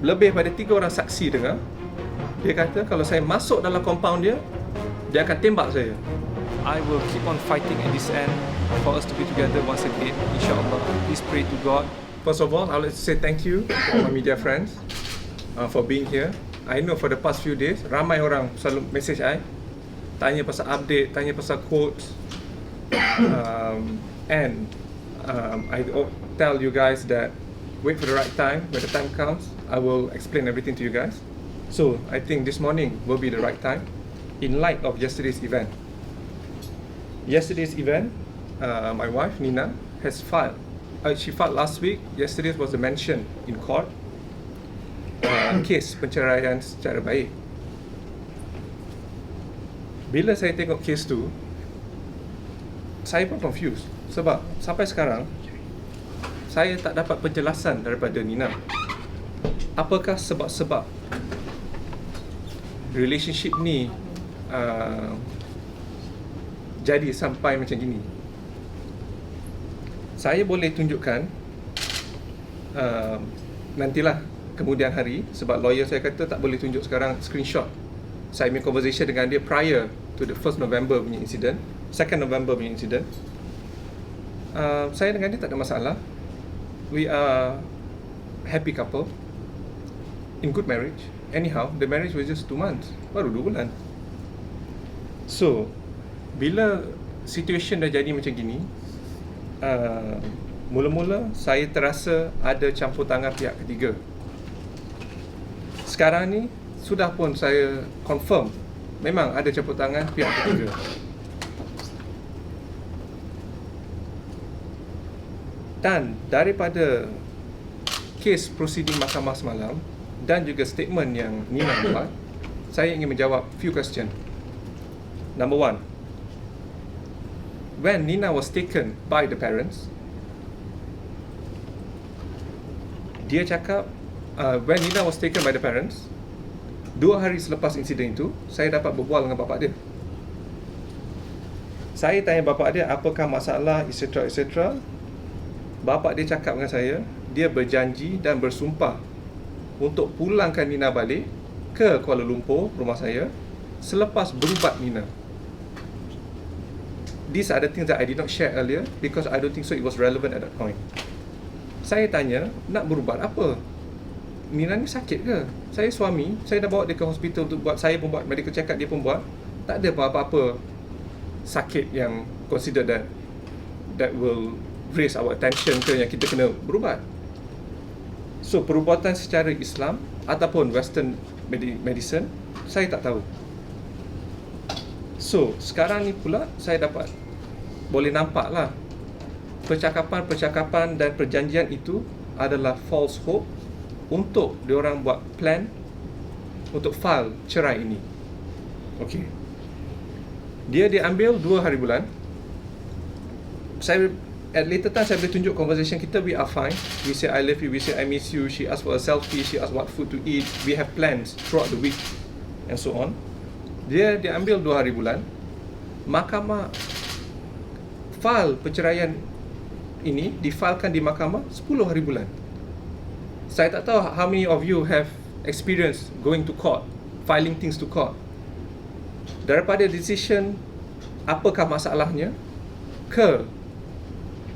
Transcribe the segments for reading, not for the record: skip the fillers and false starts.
lebih pada 3 orang saksi dengar. Dia kata kalau saya masuk dalam compound dia, dia akan tembak saya. I will keep on fighting at this end for us to be together once again, insyaAllah. Please pray to God. First of all, I would like to say thank you to all my media friends for being here. I know for the past few days, ramai orang selalu message I, tanya pasal update, tanya pasal quotes, and I tell you guys that wait for the right time. When the time comes, I will explain everything to you guys. So I think this morning will be the right time in light of yesterday's event. Yesterday's event, my wife Nina has filed. She filed last week. Yesterday was the mention in court. Kes penceraian secara baik. Bila saya tengok kes tu, saya pun confused sebab sampai sekarang saya tak dapat penjelasan daripada Nina. Apakah sebab-sebab relationship ni jadi sampai macam gini? Saya boleh tunjukkan nantilah kemudian hari, sebab lawyer saya kata tak boleh tunjuk sekarang screenshot. Saya punya conversation dengan dia prior to the 1st November punya incident, 2nd November punya incident. Saya dengan dia tak ada masalah. We are happy couple in good marriage. Anyhow, the marriage was just 2 months, baru 2 bulan. So, bila situation dah jadi macam gini, mula-mula saya terasa ada campur tangan pihak ketiga. Sekarang ni sudah pun saya confirm memang ada campur tangan pihak ketiga. Dan daripada kes proceeding mahkamah semalam dan juga statement yang Nina buat, saya ingin menjawab few question. Number one, when Nina was taken by the parents, dia cakap when Nina was taken by the parents, 2 hari selepas insiden itu, saya dapat berbual dengan bapa dia. Saya tanya bapa dia apakah masalah, etc. etc. Bapa dia cakap dengan saya, dia berjanji dan bersumpah untuk pulangkan Nina balik ke Kuala Lumpur, rumah saya, selepas berubat Nina. These are the things that I did not share earlier because I don't think so it was relevant at that point. Saya tanya, nak berubat apa? Nina ni sakit ke? Saya suami, saya dah bawa dia ke hospital untuk buat, saya pun buat medical check up, dia pun buat. Tak ada apa-apa sakit yang consider that will raise our attention ke yang kita kena berubat. So, perubatan secara Islam ataupun Western medicine, saya tak tahu. So, sekarang ni pula saya dapat boleh nampak lah percakapan-percakapan dan perjanjian itu adalah false hope untuk diorang buat plan untuk file cerai ini. Okey. Dia diambil 2 hari bulan. Saya at later time saya boleh tunjuk conversation kita, we are fine. We say I love you, we say I miss you, she asked for a selfie, she asked what food to eat. We have plans throughout the week and so on. Dia diambil 2 hari bulan. Mahkamah file perceraian ini difilekan di mahkamah 10 hari bulan. Saya tak tahu how many of you have experience going to court, filing things to court. Daripada decision apakah masalahnya ke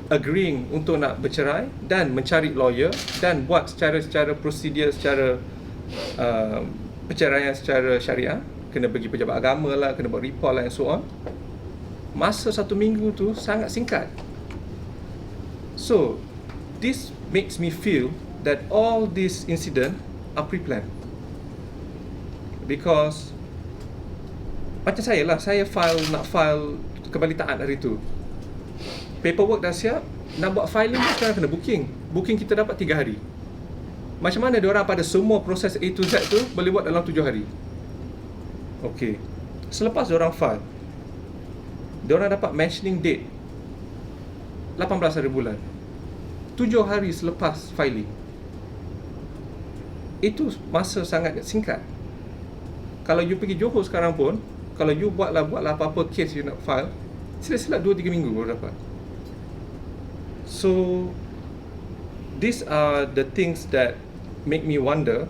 agreeing untuk nak bercerai dan mencari lawyer dan buat secara prosedur, secara perceraian secara syariah, kena pergi pejabat agama lah, kena buat report lah and so on. Masa 1 minggu tu sangat singkat. So, this makes me feel that all this incident are pre-planned. Because macam saya lah, saya nak file kembali taat hari tu. Paperwork dah siap, nak buat filing pun sekarang kena booking. Booking kita dapat 3 hari. Macam mana diorang pada semua proses A to Z tu boleh buat dalam 7 hari? Okey. Selepas diorang file, diorang dapat mentioning date 18 hari bulan, 7 hari selepas filing. Itu masa sangat singkat. Kalau you pergi Johor sekarang pun, kalau you buatlah apa-apa case you nak file, silap-silap 2-3 minggu baru dapat. So these are the things that make me wonder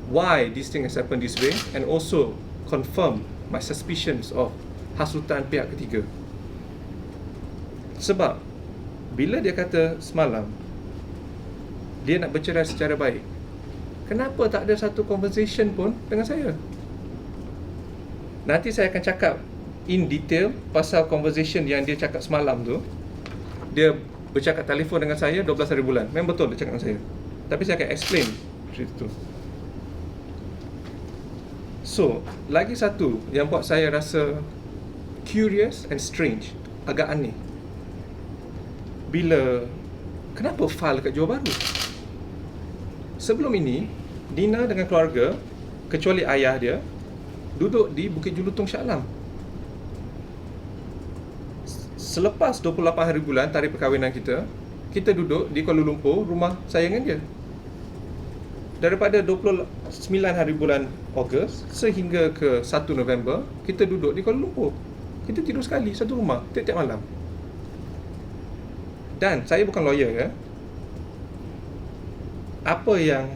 why this thing has happened this way, and also confirm my suspicions of hasutan pihak ketiga. Sebab bila dia kata semalam dia nak bercerai secara baik, kenapa tak ada satu conversation pun dengan saya? Nanti saya akan cakap in detail pasal conversation yang dia cakap semalam tu. Dia bercakap telefon dengan saya 12 hari bulan. Memang betul dia cakap dengan saya. Tapi saya akan explain cerita tu. So, lagi satu yang buat saya rasa curious and strange, agak aneh. Kenapa file kat Johor Bahru? Sebelum ini, Nina dengan keluarga, kecuali ayah dia, duduk di Bukit Julutong Shah Alam. Selepas 28 hari bulan tarikh perkahwinan kita duduk di Kuala Lumpur, rumah saya dengan dia. Daripada 29 hari bulan Ogos sehingga ke 1 November, kita duduk di Kuala Lumpur. Kita tidur sekali, satu rumah, tiap-tiap malam. Dan saya bukan lawyer ya. Apa yang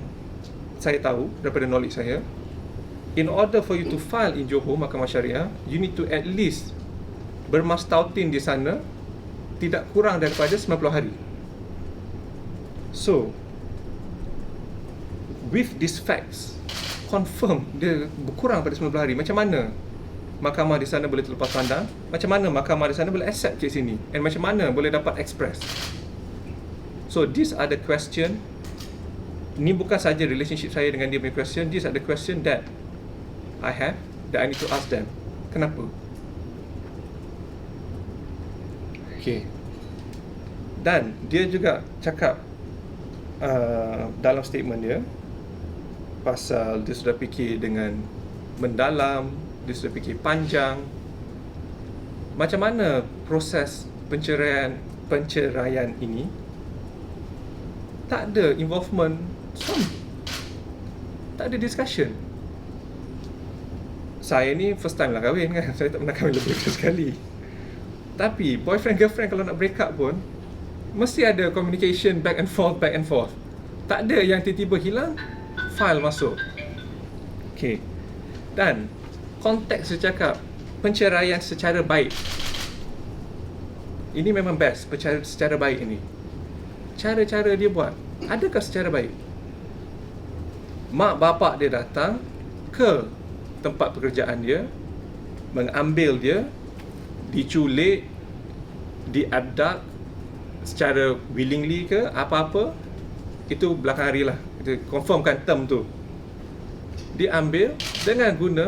saya tahu daripada knowledge saya, in order for you to file in Johor Mahkamah Syariah, you need to at least bermastautin di sana tidak kurang daripada 90 hari. So, with these facts, confirm dia berkurang pada 90 hari. Macam mana mahkamah di sana boleh terlepas pandang? Macam mana mahkamah di sana boleh accept kes ini? And macam mana boleh dapat express? So, these are the question. Ni bukan saja relationship saya dengan dia punya question. These are the question that I have, that I need to ask them. Kenapa? Okay. Dan dia juga cakap dalam statement dia pasal dia sudah fikir dengan mendalam, dia sudah fikir panjang macam mana proses penceraian ini. Tak ada involvement suami, tak ada discussion. Saya ni first time lah kahwin kan, saya tak pernah kahwin lebih dari sekali. Tapi boyfriend girlfriend kalau nak break up pun mesti ada communication back and forth. Tak ada yang tiba-tiba hilang, file masuk. Okay. Dan konteks dia cakap penceraian secara baik. Ini memang best, penceraian secara baik ini. Cara-cara dia buat, adakah secara baik? Mak bapak dia datang ke tempat pekerjaan dia, mengambil dia, diculik, diabduct secara willingly ke apa-apa, itu belakang hari lah. Kita confirmkan term tu. Diambil dengan guna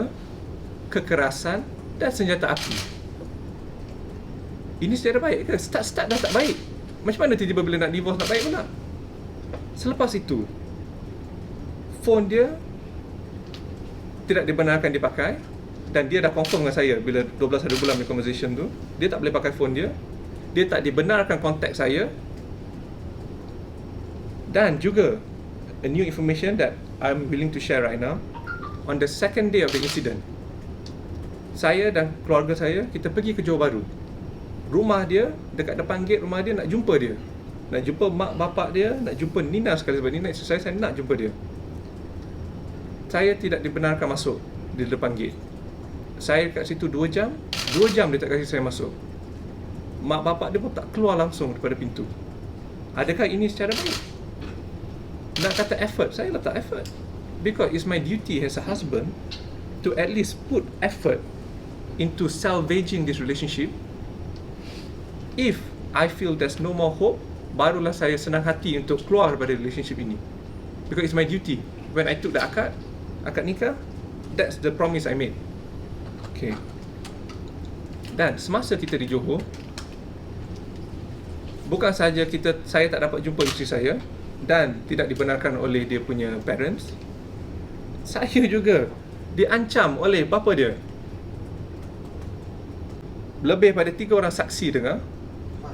kekerasan dan senjata api. Ini secara baik ke? Start dah tak baik. Macam mana tiba-tiba bila nak divorce nak baik pula? Selepas itu, phone dia tidak dibenarkan dipakai. Dan dia dah confirm dengan saya bila 12 hari bulan punya conversation tu, dia tak boleh pakai phone dia. Dia tak dibenarkan kontak saya. Dan juga a new information that I'm willing to share right now. On the second day of the incident, saya dan keluarga saya, kita pergi ke Johor Bahru. Rumah dia, dekat depan gate rumah dia, nak jumpa dia, nak jumpa mak bapak dia, nak jumpa Nina sekali. Sebab Nina isteri saya nak jumpa dia. Saya tidak dibenarkan masuk di depan gate. Saya kat situ 2 jam. 2 jam dia tak kasi saya masuk. Mak bapak dia pun tak keluar langsung daripada pintu. Adakah ini secara baik? Nak kata effort, saya letak effort. Because it's my duty as a husband to at least put effort into salvaging this relationship. If I feel there's no more hope, barulah saya senang hati untuk keluar daripada relationship ini. Because it's my duty. When I took the akad nikah, that's the promise I made. Okay. Dan semasa kita di Johor, bukan saja saya tak dapat jumpa isteri saya dan tidak dibenarkan oleh dia punya parents, saya juga diancam oleh bapa dia. Lebih pada 3 orang saksi dengar.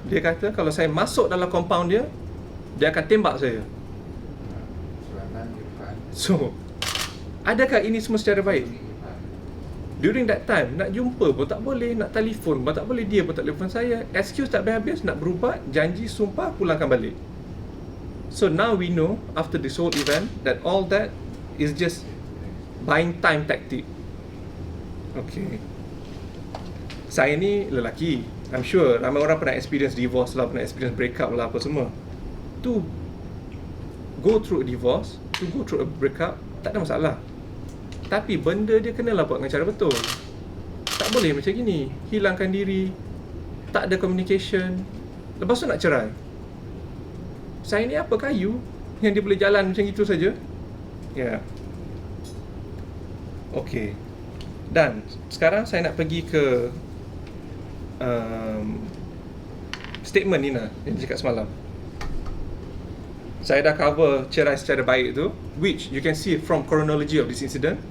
Dia kata kalau saya masuk dalam compound dia, dia akan tembak saya. So, adakah ini semua secara baik? During that time, nak jumpa pun tak boleh, nak telefon pun tak boleh, dia pun tak telefon saya. Excuse tak habis-habis, nak berubat, janji, sumpah, pulangkan balik. So now we know after this whole event that all that is just buying time tactic. Okay. Saya ni lelaki, I'm sure ramai orang pernah experience divorce lah, pernah experience breakup lah, apa semua. To go through a divorce, to go through a breakup, tak ada masalah. Tapi benda dia kenalah buat dengan cara betul. Tak boleh macam gini, hilangkan diri, tak ada communication, lepas tu nak cerai. Saya ni apa kayu yang dia boleh jalan macam itu saja? Ya. Okay. Dan sekarang saya nak pergi ke statement Nina yang dia cakap semalam. Saya dah cover cerai secara baik tu, which you can see from chronology of this incident.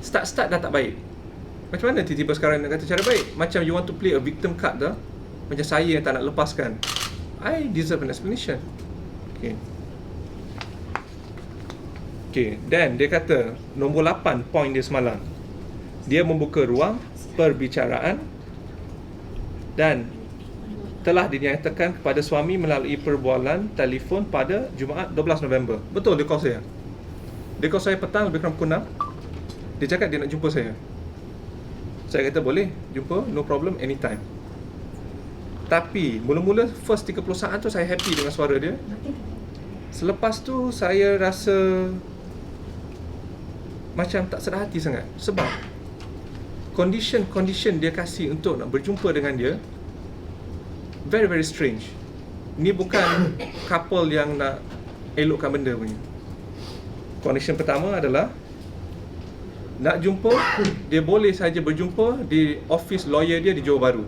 Start dah tak baik. Macam mana tiba-tiba sekarang nak kata cara baik? Macam you want to play a victim card dah. Macam saya yang tak nak lepaskan. I deserve an explanation. Okay, then dia kata nombor 8 point dia semalam, dia membuka ruang perbicaraan dan telah dinyatakan kepada suami melalui perbualan telefon pada Jumaat 12 November. Betul, dia call saya. Dia call saya petang lebih kurang pukul 6. Dia cakap dia nak jumpa saya. Saya kata boleh, jumpa, no problem, anytime. Tapi mula-mula first 30 saat tu saya happy dengan suara dia. Selepas tu saya rasa macam tak sedar hati sangat. Sebab condition dia kasih untuk nak berjumpa dengan dia very very strange. Ni bukan couple yang nak elokkan benda punya. Condition pertama adalah nak jumpa, dia boleh saja berjumpa di office lawyer dia di Johor Bahru.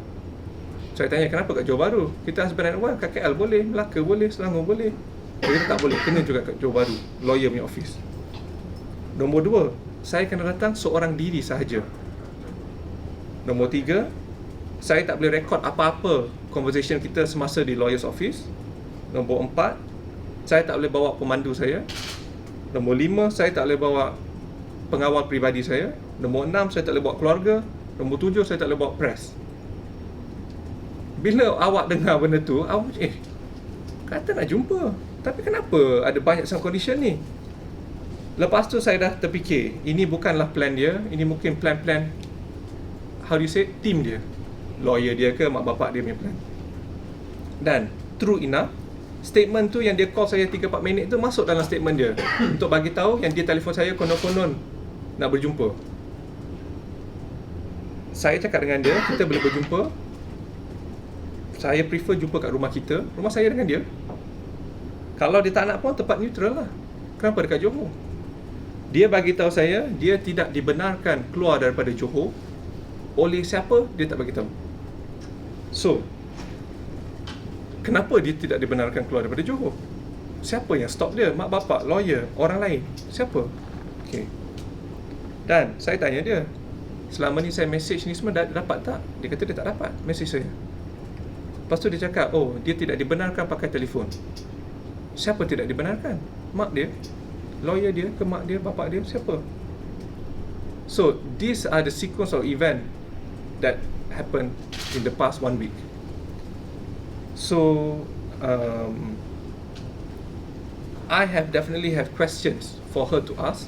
Saya tanya kenapa kat Johor Bahru? Kita husband and wife, kat KL boleh, Melaka boleh, Selangor boleh. Dia kata tak boleh, kena juga kat Johor Bahru, lawyer punya office. Nombor 2, saya kena datang seorang diri sahaja. Nombor 3, saya tak boleh rekod apa-apa conversation kita semasa di lawyer's office. Nombor 4, saya tak boleh bawa pemandu saya. Nombor 5, saya tak boleh bawa pengawal peribadi saya. Nombor 6, saya tak boleh bawa keluarga. Nombor 7, saya tak boleh bawa press. Bila awak dengar benda tu, awak kata nak jumpa, tapi kenapa ada banyak sangat condition ni? Lepas tu saya dah terfikir, ini bukanlah plan dia, ini mungkin plan-plan, how do you say, team dia, lawyer dia ke mak bapak dia punya plan. Dan true enough, statement tu yang dia call saya 3-4 minit tu masuk dalam statement dia untuk bagi tahu yang dia telefon saya konon-konon nak berjumpa. Saya cakap dengan dia, kita boleh berjumpa. Saya prefer jumpa kat rumah kita, rumah saya dengan dia. Kalau dia tak nak pun tempat neutral lah. Kenapa dekat Johor? Dia bagi tahu saya dia tidak dibenarkan keluar daripada Johor. Oleh siapa dia tak bagi tahu. So, kenapa dia tidak dibenarkan keluar daripada Johor? Siapa yang stop dia? Mak bapak, lawyer, orang lain? Siapa? Okay. Dan saya tanya dia, selama ni saya message ni semua dapat tak? Dia kata dia tak dapat message saya. Lepas tu dia cakap, oh, dia tidak dibenarkan pakai telefon. Siapa tidak dibenarkan? Mak dia, lawyer dia ke mak dia, bapak dia, siapa? So, these are the sequence of event that happened in the past 1 week. So, I have definitely have questions for her to ask.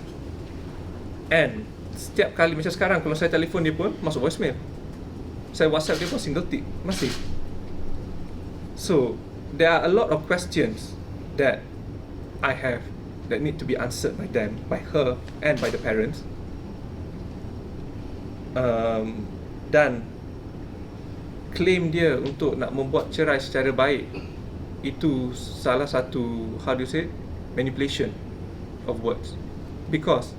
And setiap kali macam sekarang, kalau saya telefon dia pun masuk voicemail. Saya WhatsApp dia pun single tick, masih. So, there are a lot of questions that I have that need to be answered by them, by her and by the parents. Dan claim dia untuk nak membuat cerai secara baik, itu salah satu, how do you say, manipulation of words. Because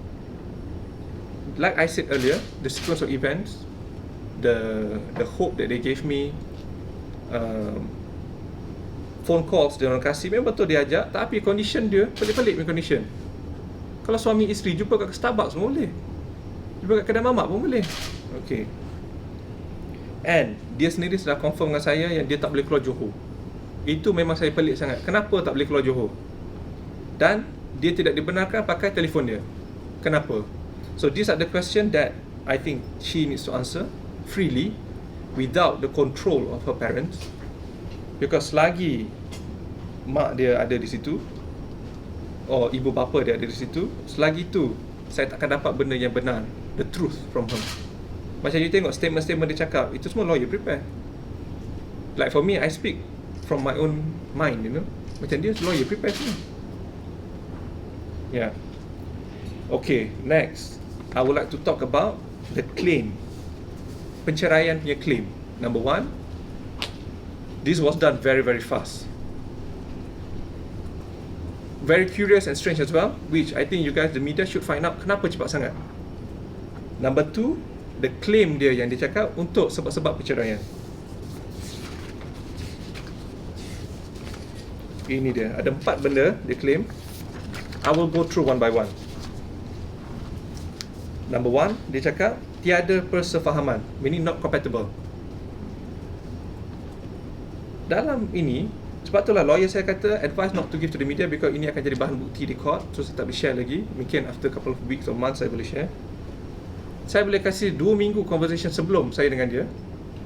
like I said earlier, the sequence of events, the hope that they gave me, phone calls dia orang kasih, memang betul dia ajak, tapi condition dia pelik-pelik punya condition. Kalau suami isteri jumpa kat Starbucks pun boleh, jumpa kat kedai mamak pun boleh. Okay. And dia sendiri sudah confirm dengan saya yang dia tak boleh keluar Johor. Itu memang saya pelik sangat. Kenapa tak boleh keluar Johor? Dan dia tidak dibenarkan pakai telefon dia. Kenapa? So these are the question that I think she needs to answer freely without the control of her parents. Because selagi mak dia ada di situ, or ibu bapa dia ada di situ, selagi tu saya takkan dapat benda yang benar, the truth from her. Macam you tengok statement-statement dia cakap, itu semua lawyer prepare. Like for me, I speak from my own mind, you know. Macam dia lawyer prepare semua. Yeah. Okay, next I would like to talk about the claim. Penceraian punya claim. Number one, this was done very, very fast. Very curious and strange as well, which I think you guys, the media, should find out kenapa cepat sangat. Number two, the claim dia yang dia cakap untuk sebab-sebab perceraian. Ini dia, ada 4 benda dia claim. I will go through one by one. Number one, dia cakap tiada persefahaman, meaning not compatible. Dalam ini, sebab itulah lawyer saya kata advise not to give to the media, because ini akan jadi bahan bukti di court. So saya tak boleh share lagi. Mungkin after couple of weeks or months saya boleh share. Saya boleh kasih 2 minggu conversation sebelum saya dengan dia,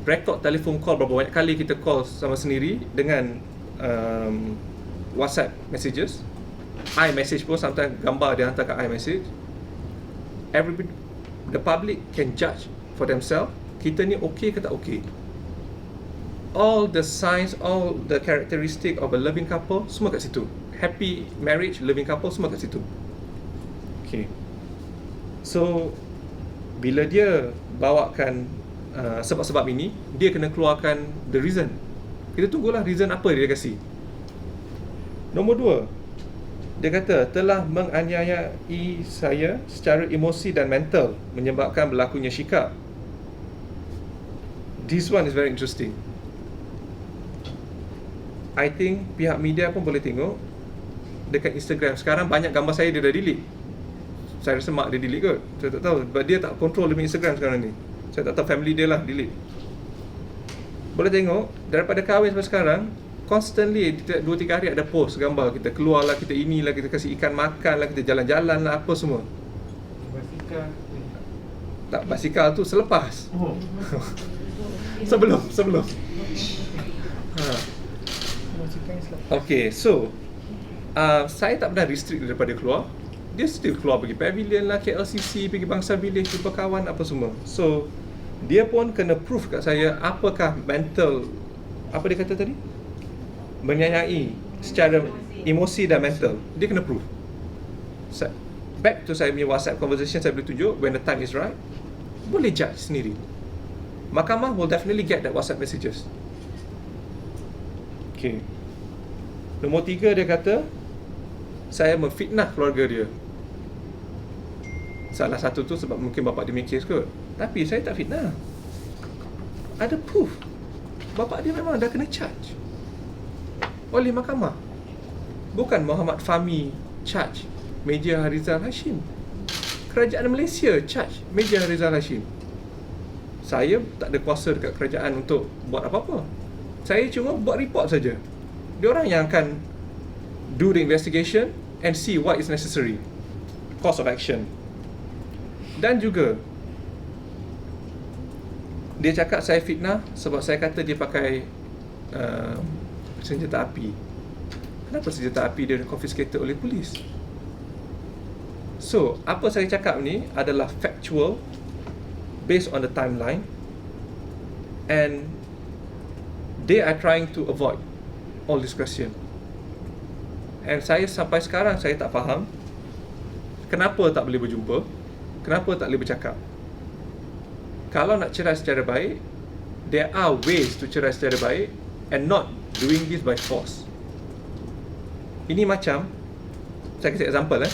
record telefon call berapa banyak kali kita call sama sendiri, dengan WhatsApp messages, iMessage pun, sometimes gambar dia hantar kat iMessage. Everybody, the public can judge for themselves, kita ni okay ke tak okay. All the signs, all the characteristic of a loving couple, semua kat situ. Happy marriage, loving couple, semua kat situ. Okay. So bila dia bawakan sebab-sebab ini, dia kena keluarkan the reason. Kita tunggulah reason apa dia kasi. Nombor 2, dia kata telah menganiayai saya secara emosi dan mental, menyebabkan berlakunya syikap. This one is very interesting. I think pihak media pun boleh tengok dekat Instagram. Sekarang banyak gambar saya dia dah delete. Saya rasa mak dia delete kot, saya tak tahu. Sebab dia tak control dia punya Instagram sekarang ni. Saya tak tahu, family dia lah delete. Boleh tengok, daripada kahwin sampai sekarang, constantly 2-3 hari ada post gambar kita keluar lah, kita inilah, kita kasih ikan makan lah, kita jalan-jalan lah, apa semua. Basikal. Tak, basikal tu selepas. Oh. Sebelum Basikal selepas. Okay, so saya tak pernah restrict daripada keluar. Dia still keluar pergi pavilion lah, KLCC, pergi Bangsa Village, jumpa kawan, apa semua. So dia pun kena prove kat saya apakah mental, apa dia kata tadi, menyanyai secara emosi dan mental. Dia kena prove. Back to saya punya WhatsApp conversation, saya boleh tunjuk when the time is right. Boleh judge sendiri. Mahkamah will definitely get that WhatsApp messages. Okay. Nombor 3, dia kata saya memfitnah keluarga dia. Salah satu tu sebab mungkin bapak dia punya kes kot. Tapi saya tak fitnah. Ada proof. Bapak dia memang dah kena charge oleh mahkamah. Bukan Muhammad Fahmi charge Meja Harizal Hashim. Kerajaan Malaysia charge Meja Harizal Hashim. Saya tak ada kuasa dekat kerajaan untuk buat apa-apa. Saya cuma buat report saja. Diorang yang akan do the investigation and see what is necessary, course of action. Dan juga dia cakap saya fitnah sebab saya kata dia pakai senjata api. Kenapa senjata api dia confiscated oleh polis? So, apa saya cakap ni adalah factual, based on the timeline, and they are trying to avoid all this question. And saya sampai sekarang saya tak faham kenapa tak boleh berjumpa, kenapa tak boleh bercakap. Kalau nak cerai secara baik, there are ways to cerai secara baik and not doing this by force. Ini macam, saya kasih example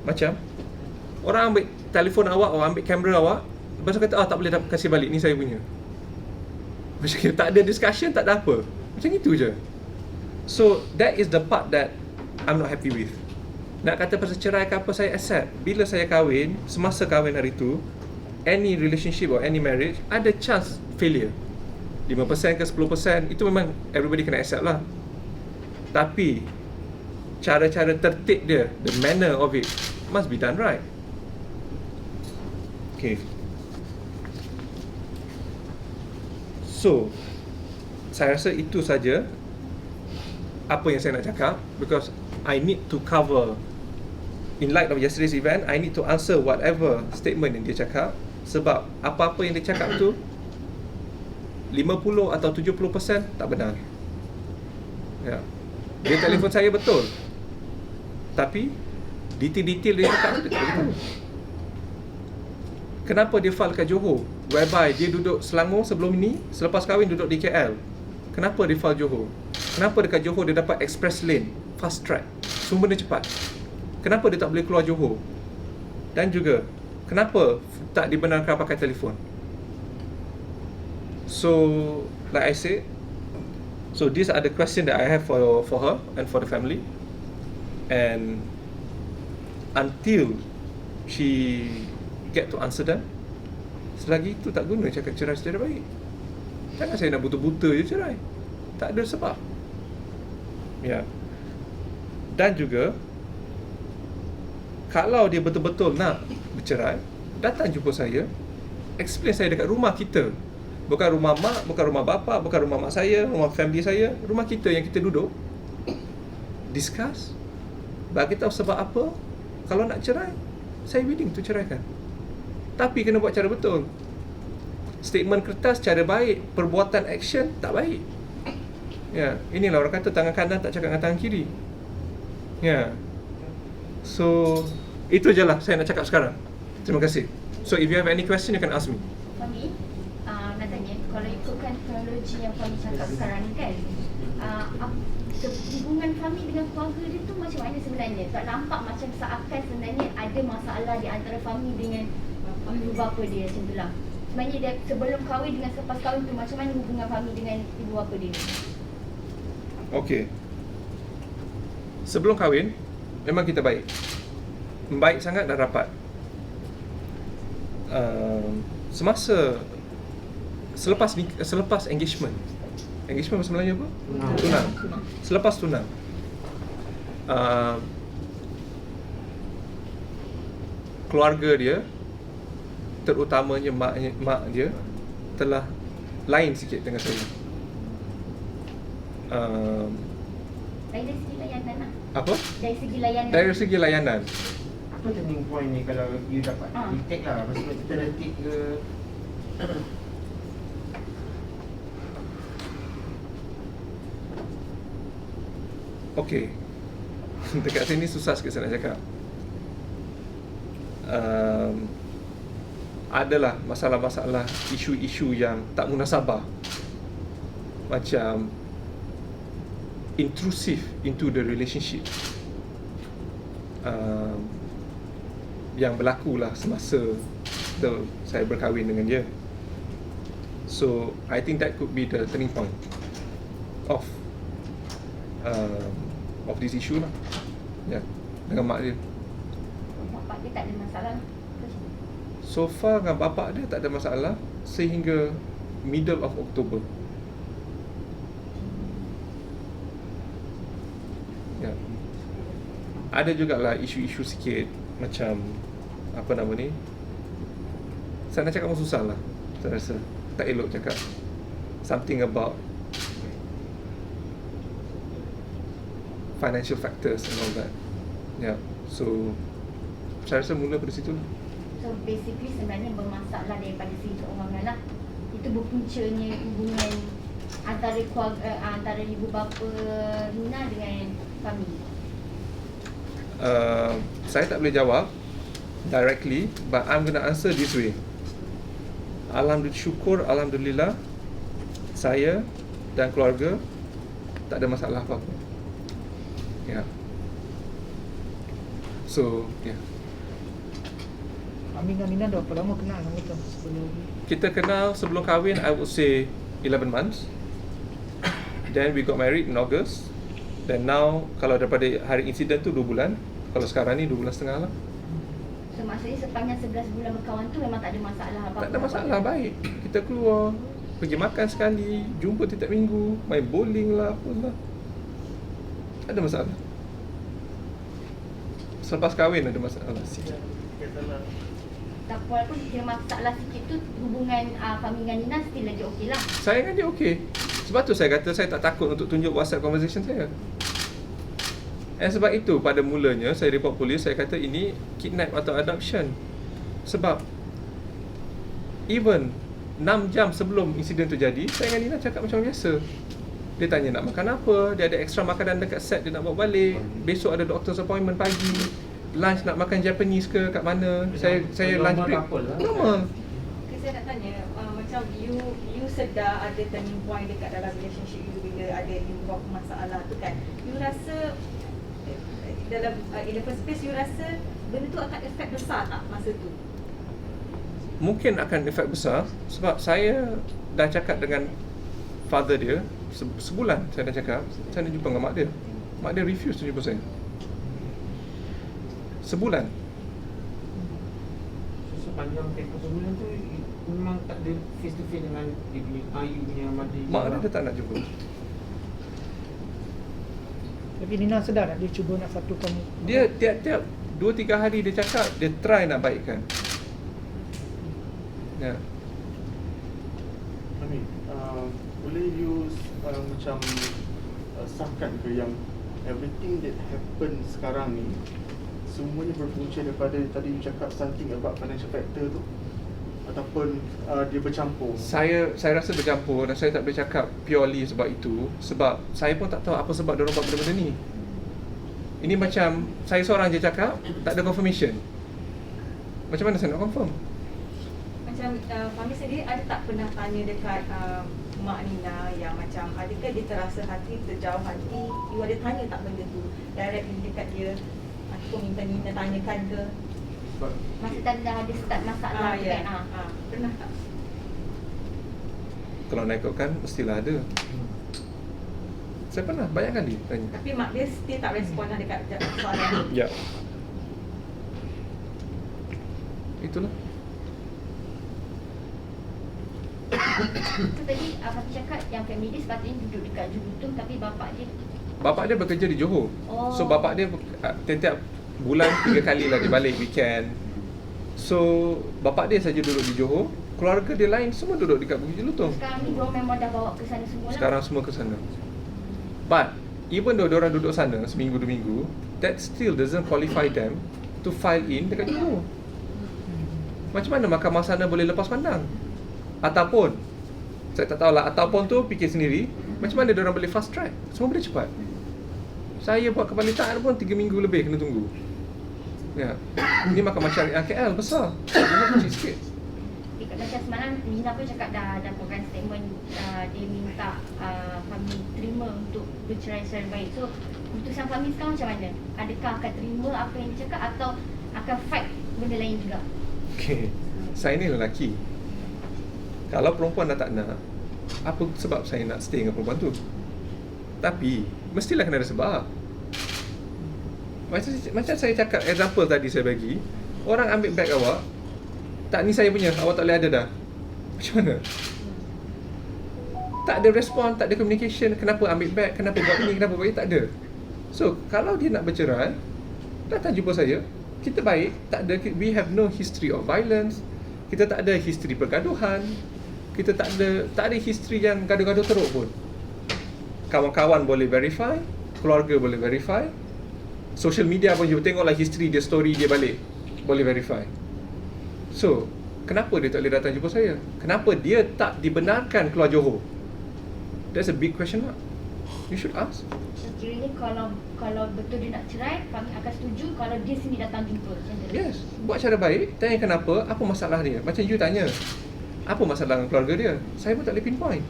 macam orang ambil telefon awak, orang ambil kamera awak, lepas tu kata tak boleh kasih balik, ni saya punya. Macam tak ada discussion, tak ada apa. Macam itu je. So that is the part that I'm not happy with. Nak kata pasal cerai ke apa, saya accept. Bila saya kahwin, semasa kahwin hari tu, any relationship or any marriage ada chance failure. 5% ke 10%, itu memang everybody kena accept lah. Tapi cara-cara tertib dia, the manner of it must be done right. Okay. So saya rasa itu saja apa yang saya nak cakap, because I need to cover in light of yesterday's event, I need to answer whatever statement yang dia cakap. Sebab apa-apa yang dia cakap tu 50 atau 70% tak benar. Ya. Dia telefon saya betul, tapi detail-detail dia cakap tu dia tak beritahu. Kenapa dia file kat Johor, whereby dia duduk Selangor sebelum ini, selepas kahwin duduk di KL? Kenapa dia file Johor? Kenapa dekat Johor dia dapat express lane, fast track, semua benda cepat? Kenapa dia tak boleh keluar Johor? Dan juga, kenapa tak dibenarkan pakai telefon? So, like I said, so these are the questions that I have for her and for the family. And until she get to answer them, selagi itu tak guna cakap cerai secara baik. Jangan saya nak buta-buta je cerai, tak ada sebab. Ya. Dan juga, kalau dia betul-betul nak bercerai, datang jumpa saya, explain saya dekat rumah kita. Bukan rumah mak, bukan rumah bapa, bukan rumah mak saya, rumah family saya, rumah kita yang kita duduk, discuss, bagi tahu sebab apa. Kalau nak cerai, saya willing to ceraikan, tapi kena buat cara betul. Statement kertas cara baik, perbuatan action tak baik. Ya, inilah orang kata tangan kanan tak cakap dengan tangan kiri. Ya. So, itu je lah saya nak cakap sekarang. Terima kasih. So, if you have any question, you can ask me. Fahmi, nak tanya, kalau ikutkan kronologi yang Fahmi cakap sekarang ni kan, hubungan Fahmi dengan keluarga dia tu macam mana sebenarnya? Tak nampak macam seakan sebenarnya ada masalah di antara Fahmi dengan ibu bapa dia macam tu lah. Sebenarnya dia sebelum kahwin dengan selepas kahwin tu macam mana hubungan Fahmi dengan ibu bapa dia? Okey. Sebelum kahwin, memang kita baik. Baik sangat dan rapat. Semasa selepas engagement bahasa Melayu apa? Tunang. Selepas tunang, keluarga dia, terutamanya mak dia, telah lain sikit dengan saya. Dari segi layanan lah. Apa? Dari segi layanan. Dari segi layanan. Apa turning point ni kalau you dapat detect lah? Maksudnya kita detik ke? Okey. Dekat sini susah sikit saya nak cakap. Adalah masalah-masalah, isu-isu yang tak munasabah, macam intrusive into the relationship, yang berlakulah semasa saya berkahwin dengan dia. So I think that could be the turning point of this issue lah. Ya, dengan mak dia. Bapak dia tak ada masalah. So far dengan bapa dia tak ada masalah sehingga middle of October. Ya. Ada jugalah isu-isu sikit macam apa nama ni? Saya nak cakap pun susah lah. Saya rasa tak elok cakap. Something about financial factors and all that. Yeah. So saya rasa mula pada situ lah. So basically sebenarnya bermasalah daripada segi keuangan lah. Itu berpuncanya hubungan antara keluarga, antara ibu bapa Nina dengan Fahmi. Saya tak boleh jawab directly, but I'm gonna answer this way. Alhamdulillah, saya dan keluarga tak ada masalah apa-apa. Ya. Yeah. So, ya. Yeah. Amin dan Nina dah berapa lama kenal sama tu sebelum? Kita kenal sebelum kahwin, I would say 11 months. Then we got married in August. Then now, kalau daripada hari insiden tu 2 bulan. Kalau sekarang ni 2 bulan setengah lah. So maksudnya sepanjang 11 bulan berkawan tu memang tak ada masalah apa-apa? Tak ada masalah, baik. Kita keluar, pergi makan sekali, jumpa tiap minggu, main bowling lah, apalah. Tak ada masalah. Selepas kahwin ada masalah sikit. Tak walaupun kira masalah sikit tu, hubungan Fahmi dengan Nina still lagi okey lah. Saya dengan dia okey. Sebab tu saya kata saya tak takut untuk tunjuk WhatsApp conversation saya. Sebab itu pada mulanya saya report polis, saya kata ini kidnap atau adoption. Sebab even 6 jam sebelum insiden tu jadi, saya dengan Nina cakap macam biasa. Dia tanya nak makan apa, dia ada extra makanan dekat set dia nak bawa balik. Besok ada doctor's appointment pagi. Lunch nak makan Japanese ke kat mana. Saya lunch break. Normal. Okay, saya nak tanya, macam you sedar ada turning point dekat dalam relationship you bila ada involve masalah tu kan. You rasa dalam in the first place you rasa benda tu akan efek besar tak masa tu? Mungkin akan efek besar sebab saya dah cakap dengan father dia sebulan. Saya dah cakap saya nak jumpa dengan mak dia. Mak dia refuse to jumpa saya. Sebulan. Sepanjang tempoh sebulan tu memang tak ada face to face dengan dia punya Ayu punya mother. Mak dia tak nak jumpa. Tapi Nina sedar tak dia cuba nak satukan? Dia tiap-tiap 2-3 hari dia cakap dia try nak baikkan. Ya. Amin, boleh you macam sahkan ke yang everything that happen sekarang ni semuanya berpunca daripada tadi you cakap something about financial factor tu, ataupun dia bercampur? Saya rasa bercampur dan saya tak boleh cakap purely sebab itu. Sebab saya pun tak tahu apa sebab diorang buat benda-benda ni. Ini macam saya seorang je cakap, tak ada confirmation. Macam mana saya nak confirm? Macam Fahmi sendiri ada tak pernah tanya dekat Mak Nina yang macam adakah dia terasa hati, terjauh hati? You ada tanya tak benda tu directly dekat dia? Ataupun minta Nina tanyakan ke? Masa tadi dah ada start masalah tu ya. kan. Pernah tak? Kalau nak ikutkan, mestilah ada. Saya pernah banyak kali tanya. Tapi mak dia still tak respon lah dekat soalan tu. Ya. Itulah. So tadi Fatih cakap yang family dia sepatutnya duduk dekat Jurutung tapi bapak dia Bapak dia bekerja di Johor. Oh. So bapak dia tiap-tiap bulan 3 kali lah dia balik weekend. So bapak dia saja duduk di Johor. Keluarga dia lain semua duduk dekat Bukit Jelutong. sekarang ni diorang memang dah bawa ke sana semua lah. Sekarang semua ke sana. But even though diorang duduk sana seminggu 2 minggu, that still doesn't qualify them to file in dekat Johor. Macam mana mahkamah sana boleh lepas pandang? Ataupun saya tak tahulah, ataupun tu fikir sendiri, macam mana diorang boleh fast track? Semua boleh cepat. Saya buat kebalitaan pun 3 minggu lebih kena tunggu. Ya. Ini mahkamah syariah KL besar. Ini kecil sikit. Macam semalam Nina pun cakap dah dapatkan statement dia minta Fahmi terima untuk bercerai-cerai baik. So keputusan Fahmi sekarang macam mana? Adakah akan terima apa yang dia cakap atau akan fight benda lain juga? Okay. Saya ni lelaki. Kalau perempuan dah tak nak, apa sebab saya nak stay dengan perempuan tu? Tapi mestilah kena ada sebab. Macam saya cakap, example tadi saya bagi, orang ambil beg awak, tak ni saya punya, awak tak boleh ada dah. Macam mana? Tak ada respon, tak ada communication. Kenapa ambil beg, kenapa buat ni, kenapa buat ni, tak ada. So kalau dia nak bercerai, datang jumpa saya. Kita baik, tak ada, we have no history of violence. Kita tak ada history pergaduhan. Kita tak ada history yang gaduh-gaduh teruk pun. Kawan-kawan boleh verify, keluarga boleh verify, social media pun you tengoklah history dia, story dia balik, boleh verify. So, kenapa dia tak boleh datang jumpa saya? Kenapa dia tak dibenarkan keluar Johor? That's a big question mark. You should ask. So kiranya kalau betul dia nak cerai, kami akan setuju kalau dia sendiri datang jumpa. Macam tu. Yes, buat cara baik, tanya kenapa, apa masalah dia. Macam you tanya, apa masalah dengan keluarga dia? Saya pun tak boleh pinpoint.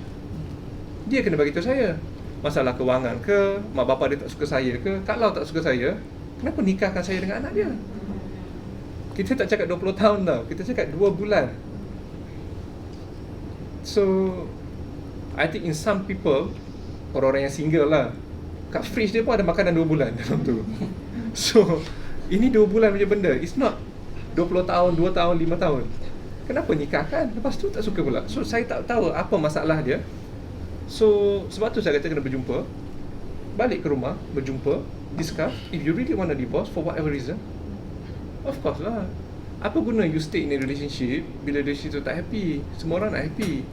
Dia kena bagi tahu saya. Masalah kewangan ke, mak bapa dia tak suka saya ke? Kalau tak suka saya, kenapa nikahkan saya dengan anak dia? Kita tak cakap 20 tahun tau, kita cakap 2 bulan. So, I think in some people, orang-orang yang single lah, kat fridge dia pun ada makanan 2 bulan dalam tu. So, ini 2 bulan punya benda. It's not 20 tahun, 2 tahun, 5 tahun. Kenapa nikahkan? Lepas tu tak suka pula. So, saya tak tahu apa masalah dia. So, sebab tu saya kata kena berjumpa. Balik ke rumah, berjumpa, discuss. If you really want a divorce for whatever reason, of course lah. Apa guna you stay in a relationship bila relationship tu tak happy? Semua orang nak happy.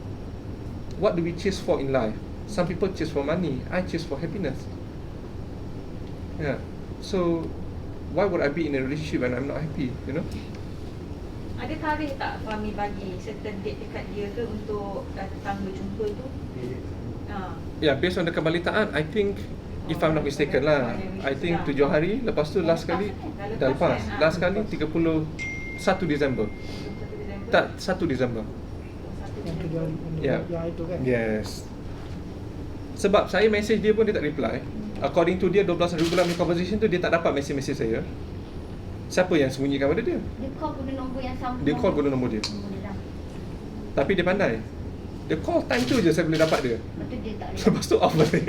What do we chase for in life? Some people chase for money. I chase for happiness. Yeah. So why would I be in a relationship when I'm not happy, you know? Ada tarikh tak Fahmi bagi certain date dekat dia ke untuk datang berjumpa tu? Yeah, based on the kebalitaan, I think if I'm not mistaken lah, I think 7 hari, lepas tu last kali dah lepas. Last kali 1 Disember. Tak, 1 Disember. Yang 3 hari Yeah. yang itu kan. Yes. Sebab saya message dia pun dia tak reply. According to dia 12 hari bulan punya conversation tu dia tak dapat message saya. Siapa yang sembunyikan pada dia? Dia call guna nombor yang sama. Dia call guna nombor dia. Nombor dia dah. Tapi dia pandai. Dia call time tu je saya boleh dapat dia. Betul dia tak boleh. Lepas tu off balik.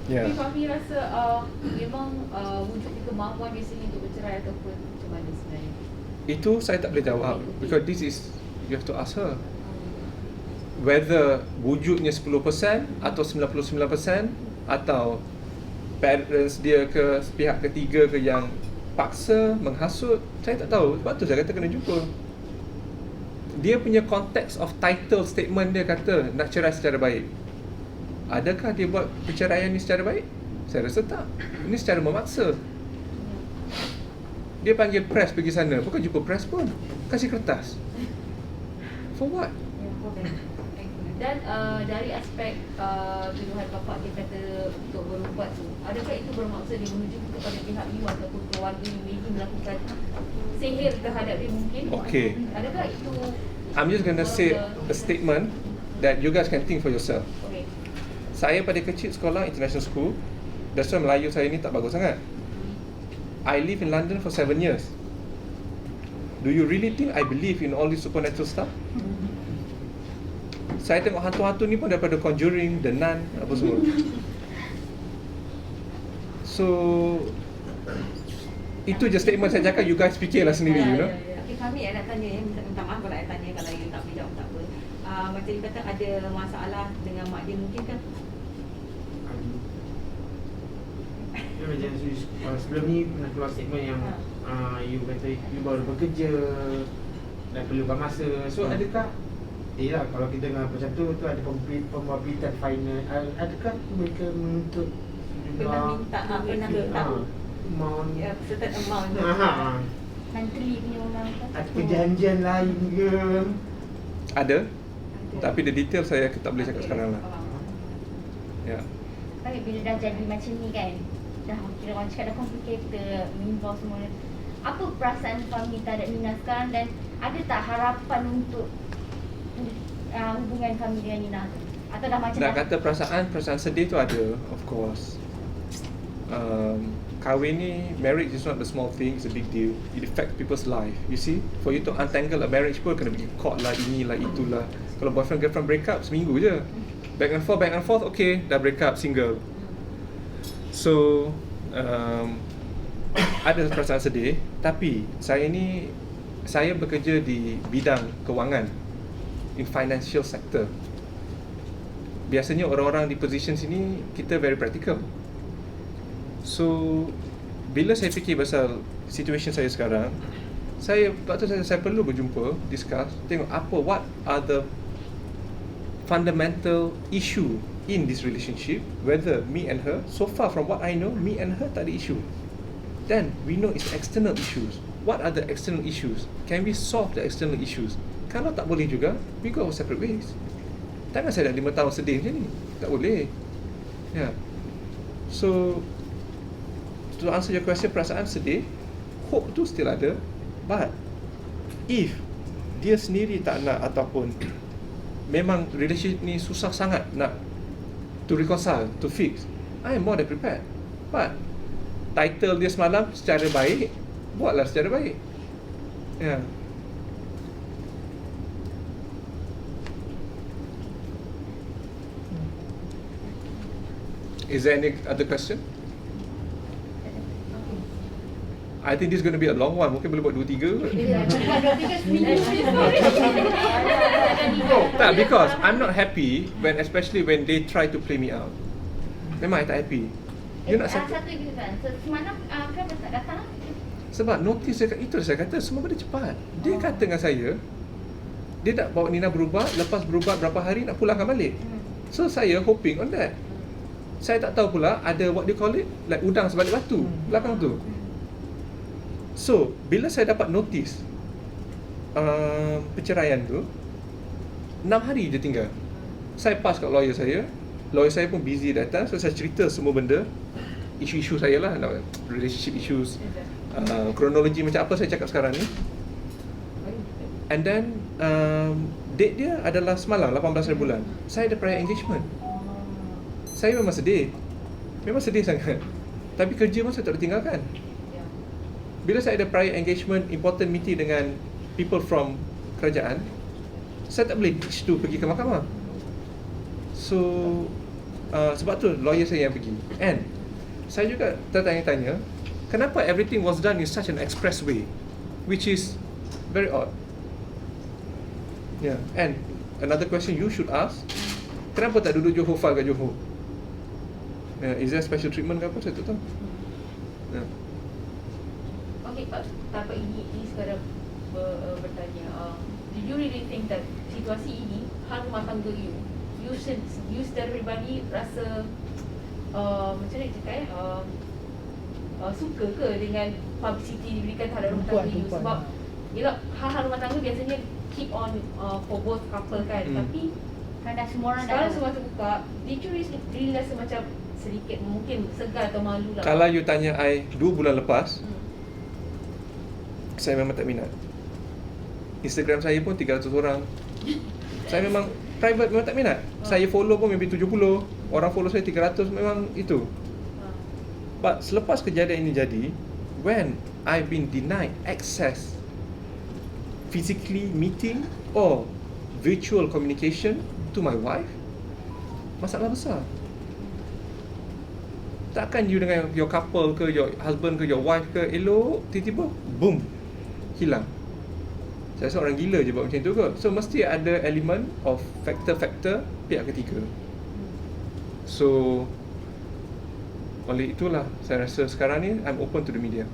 Ya. Tapi Fahmi rasa memang wujud kemampuan di sini untuk bercerai ataupun macam mana sebenarnya? Itu saya tak boleh jawab because this is you have to ask her. Whether wujudnya 10% atau 99% atau parents dia ke pihak ketiga ke yang paksa, menghasut, saya tak tahu. Sebab tu saya kata kena jumpa. Dia punya konteks of title statement dia kata nak cerai secara baik. Adakah dia buat perceraian ni secara baik? Saya rasa tak. Ini secara memaksa. Dia panggil press pergi sana. Bukan jumpa press pun. Kasih kertas. For what? Dan dari aspek tuduhan bapak dia kata untuk berubat tu, adakah itu bermaksud dia menuju kepada pihak you ataupun keluarga you maybe melakukan sihir terhadap dia mungkin? Okay. Adakah itu I'm just gonna say a statement that you guys can think for yourself. okay? Saya pada kecil sekolah international school. That's why Melayu saya ni tak bagus sangat. I live in London for 7 years. Do you really think I believe in all this supernatural stuff? Saya tengok hantu-hantu ni pun daripada Conjuring, The Nun, apa semua. So itu je statement saya cakap, you guys fikirlah sendiri, you know. Okay, Fahmi nak tanya ya, minta maaf kalau saya tanya kalau you tak boleh jawab tak apa. Macam you kata ada masalah dengan mak dia mungkin kan? Dia macam sebelum ni pernah keluar statement yang you kata you baru bekerja dan perlukan masa. So adakah lah kalau kita dengar macam tu ada pembuatan final, adakah mereka menuntut Pernah minta amount certain amount tu. Menteri punya orang tu. ada perjanjian lain ke? Ada. Tapi the detail saya tak boleh cakap sekarang lah. Ya. Tapi bila dah jadi macam ni kan, dah kira orang cakap dah complicated, involve semua. Apa perasaan Fahmi terhadap Nina sekarang dan ada tak harapan untuk hubungan Fahmi dengan Nina tu? Atau dah macam Nak kata perasaan sedih tu ada, of course. Kahwin ni, marriage is not the small thing, it's a big deal. It affects people's life. You see, for you to untangle a marriage pun kena pergi court lah, inilah, itulah. Kalau boyfriend girlfriend break up, seminggu je. Back and forth, okay, dah break up, single. So, ada perasaan sedih. Tapi, saya bekerja di bidang kewangan, in financial sector. Biasanya orang-orang di position sini, kita very practical. So, bila saya fikir pasal situation saya sekarang, saya perlu berjumpa, discuss, tengok what are the fundamental issue in this relationship, whether me and her. So far from what I know, me and her tak ada issue. Then we know it's external issues. What are the external issues? Can we solve the external issues? Kalau tak boleh juga, we go our separate ways. Takkan saya dah 5 tahun sedih macam ni. Tak boleh. Yeah. So, to answer your question, perasaan sedih, hope tu still ada. But if dia sendiri tak nak ataupun memang relationship ni susah sangat nak to reconcile, to fix, I am more than prepared. But title dia semalam secara baik, buatlah secara baik. Yeah. Is there any other question? I think this is going to be a long one. Mungkin boleh buat 2-3 kot. Tak, because I'm not happy especially when they try to play me out. Memang I tak happy. You nak satu lagi kan. Semalam kenapa tak datang? Sebab notice itu saya kata semua benda cepat. Dia kata dengan saya, dia nak bawa Nina berubat, lepas berubat berapa hari nak pulangkan balik. So saya hoping on that. Saya tak tahu pula ada what do you call it, like udang sebalik batu belakang tu. So bila saya dapat notis perceraian tu, 6 hari je tinggal. Saya pass kat lawyer saya. Lawyer saya pun busy datang, so saya cerita semua benda, isu-isu saya lah, relationship issues, kronologi macam apa saya cakap sekarang ni. And then date dia adalah semalam 18 hari bulan. Saya ada prior engagement. Saya memang sedih. Memang sedih sangat. Tapi kerja pun saya tak boleh tinggalkan. Bila saya ada prior engagement, important meeting dengan people from kerajaan, saya tak boleh ditch tu pergi ke mahkamah. So sebab tu lawyer saya yang pergi. And saya juga tertanya-tanya, kenapa everything was done in such an express way, which is very odd. Yeah. And another question you should ask, kenapa tak duduk Johor file kat Johor? Is there special treatment ke apa? Saya tak tahu. Yeah. Okay, Pak, tanpa ini sekarang bertanya, do you really think that situasi ini, hal rumah tangga you secara peribadi rasa macam mana cakap suka ke dengan publicity diberikan terhadap rumah tangga you? Sebab yelah, hal-hal rumah tangga biasanya keep on for both couple kan, tapi Kadang semua orang sekarang dah semua terbuka, did you really rasa macam sedikit mungkin segan atau malu lah? Kalau you tanya I 2 bulan lepas, saya memang tak minat. Instagram saya pun 300 orang. Saya memang private, memang tak minat. Saya follow pun maybe 70. Orang follow saya 300, memang itu. But selepas kejadian ini jadi, when I've been denied access physically meeting or virtual communication to my wife, masalah besar. Takkan you dengan your couple ke, your husband ke, your wife ke, elok, tiba-tiba boom, hilang. Saya rasa orang gila je buat macam tu kot. So mesti ada elemen of faktor-faktor pihak ketiga. So oleh itulah saya rasa sekarang ni I'm open to the media.